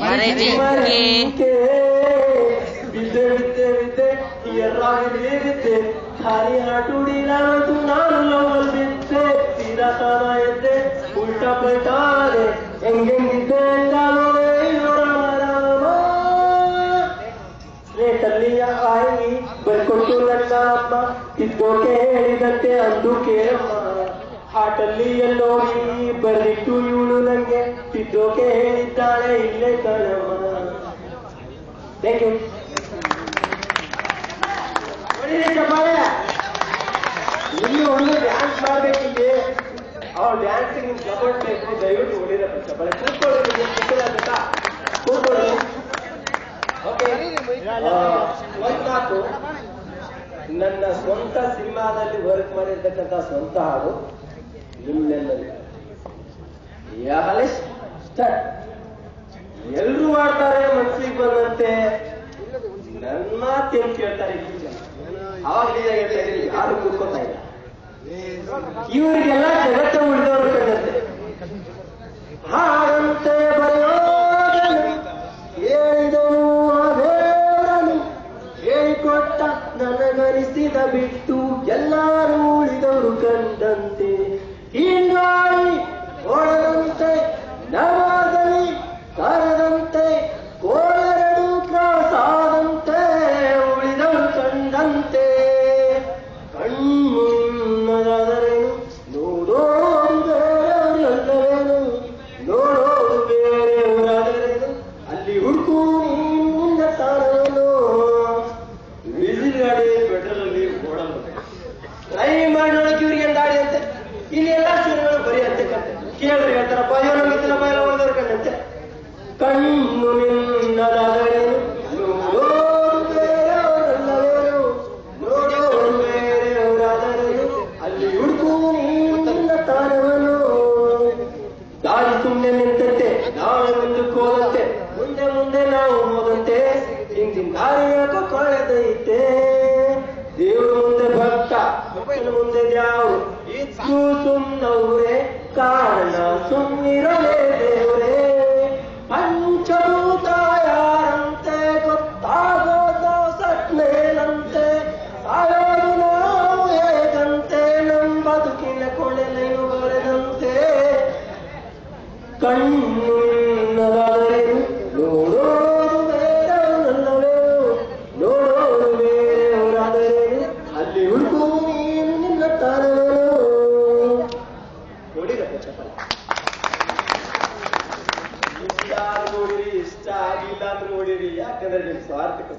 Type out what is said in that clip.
ಮರೆಜಿಂಕೆ ವಿದ್ಯೆ ವಿದ್ಯೆ ವಿದ್ಯೆ ಎರ್ರಾಗಿದ್ದೆ ಖಾಲಿ ಹಾಟುಡಿಲಾರದು ನಾನು ಲವಲ್ ಬಿದ್ದೆ ತೀರಾ ತಾನ ಎದ್ದೆ ಉಲ್ಟಾ ಪಲ್ಟಾದೆ ಹೆಂಗೆಂಗಿದ್ದೆ ರೇಟಲ್ಲಿಯ ಆಯಿ ಬರ್ಕೊಟ್ಟು ನನ್ನ ಅಮ್ಮ ತಿದ್ದೋಕೆ ಹೇಳಿದಂತೆ ಅಂದು ಕೇಳಮ್ಮ ಹಾಟಲ್ಲಿ ಎಲ್ಲೋಡಿ ಬರ್ದಿಟ್ಟು ಇವಳು ನಂಗೆ ತಿದ್ದೋಕೆ ಹೇಳಿದ್ದಾಳೆ ಇಲ್ಲೇ ಕಣಮ್ಮ. Thank you. ಚಪ್ಪಾಳೆ ಇಲ್ಲಿ ಒಂದು ಡ್ಯಾನ್ಸ್ ಮಾಡ್ಬೇಕಿದೆ. ಅವ್ರು ಡ್ಯಾನ್ಸ್ ನಿಮ್ ಸಪೋರ್ಟ್ ಬೇಕು, ದಯವಿಟ್ಟು ಹೊಡಿರಪ್ಪ ಚಪ್ಪಾಳೆ. ಕೂತ್ಕೊಳ್ಳಿ, ಕೂತ್ಕೊಳ್ಳಿ. ಓಕೆ, ಒಂದು ಮಾತು, ನನ್ನ ಸ್ವಂತ ಸಿನಿಮಾದಲ್ಲಿ ವರ್ಕ್ ಮಾಡಿರ್ತಕ್ಕಂಥ ಸ್ವಂತ ಹಾಡು ನಿಮ್ಮೆಲ್ಲರಿಗೂ ಸ್ಟಾರ್ಟ್. ಎಲ್ರು ಮಾಡ್ತಾರೆ ಮನ್ಸಿಗೆ ಬಂದಂತೆ, ನನ್ನ ಮಾತೇನು ಕೇಳ್ತಾರೆ ಅವಾಗ ಯಾರು ಕೂತ್ಕೊತಾ ಇಲ್ಲ. ಇವರಿಗೆಲ್ಲ ಜಗತ್ತ ಉಳಿದವರು ಕಂಡಂತೆ ಹಾಡಂತೆ ಬರೆಯೋದನು ಹೇಳಿದನು ಅದೇನು ಹೇಳಿಕೊಟ್ಟ ನನಗನಿಸಿದ ಬಿಟ್ಟು ಎಲ್ಲರೂ ಉಳಿದವರು ಕಂಡಂತೆ ಹೀಗಾಗಿ ಓಡದಂತೆ ನವಾದಲ್ಲಿ ಕರದಂತೆ ಕೋಳೆರಡು ಕ್ರಾಸ್ ಆದಂತೆ ಉಳಿದವರು ಕಂಡಂತೆ ಕಣ್ಣುನ್ನದಾದರೇನು ನೋಡೋದು ಬೇರೆಯವರಲ್ಲವೇನು ನೋಡೋದು ಬೇರೆಯವರಾದರೇನು ಅಲ್ಲಿ ಹುಡುಕು ನಿನ್ನ ತಾನೇನು ವಿಸಿಲ್ ಗಾಡಿ ಪೆಟ್ರೋಲ್ ಅಲ್ಲಿ ಓಡಲ್ಲ ಟ್ರೈ ಮಾಡಿ ನೋಡಕ್ಕೆ ಇವ್ರಿಗೆ ದಾಡಿ ಅಂತೆ. ಇಲ್ಲಿ ಎಲ್ಲಾ ಸೀರೆಗಳು ಬರೀ ಅಂತಕ್ಕಂತೆ ಕೇಳಿದ್ರೆ ಹೇಳ್ತಾರಪ್ಪ ಏನೋ ಮಿತ್ರಪ್ಪ ಎಲ್ಲ ಓದೋರು ಕಂಡಂತೆ ಕಣ್ಣು ನಿನ್ನದಾದರೇನು ನೋಡೋದು ಬೇರೆಯವರಲ್ಲವೇನು ನೋಡೋದು ಬೇರೆಯವರಾದರೇನು ಅಲ್ಲಿ ಹುಡುಕು ನಿನ್ನ ತಾನವನು ದಾರಿ ಸುಮ್ಮನೆ ನಿಂತಂತೆ ನಾಳೆ ಮುಂದಕ್ಕೆ ಹೋದಂತೆ ಮುಂದೆ ಮುಂದೆ ನಾವು ಹೋದಂತೆ ಹಿಂದಿನ ದಾರಿ ಯಾಕೋ ಕಳೆದೈತೆ ದೇವ್ರ ಮುಂದೆ ಭಕ್ತ ಮಕ್ಕಳ ಮುಂದೆ ದ್ಯಾವ್ರು ಇದ್ದು ಸುಮ್ಮನವ್ರೆ ಕಾರಣ ಸುಮ್ಮಿರಲೇ ದೇವ್ರೇ ಪಂಚಭೂತ ಯಾರಂತೆ ಗೊತ್ತಾಗೋದು ಸಟ್ಮೇಲಂತೆ ಸಾಯೋದು ನಾವು ಹೇಗಂತೆ ನಮ್ಮ ಬದುಕಿನ ಕೊಳೆಲೆಯು ಬರೆದಂತೆ ಕಣ್ಣುನ್ನದಾದರೇನು ನೋಡೋದು ಬೇರೆಯವರಲ್ಲವೇನು ನೋಡೋದು ಬೇರೆಯವರಾದರೇನು ಅಲ್ಲಿ ಹುಡುಕು ನೀನು ನಿನ್ನ ತಾನೇನು ನೋಡಿರಪ್ಪ ಚಪ್ಪಲ. ಇಷ್ಟ ನೋಡಿರಿ, ಇಷ್ಟ ಆಗಿಲ್ಲ ಅಂದ್ರೆ ನೋಡಿರಿ, ಯಾಕಂದ್ರೆ ನಿಮ್ ಸ್ವಾರ್ಥಕ್ಕೆ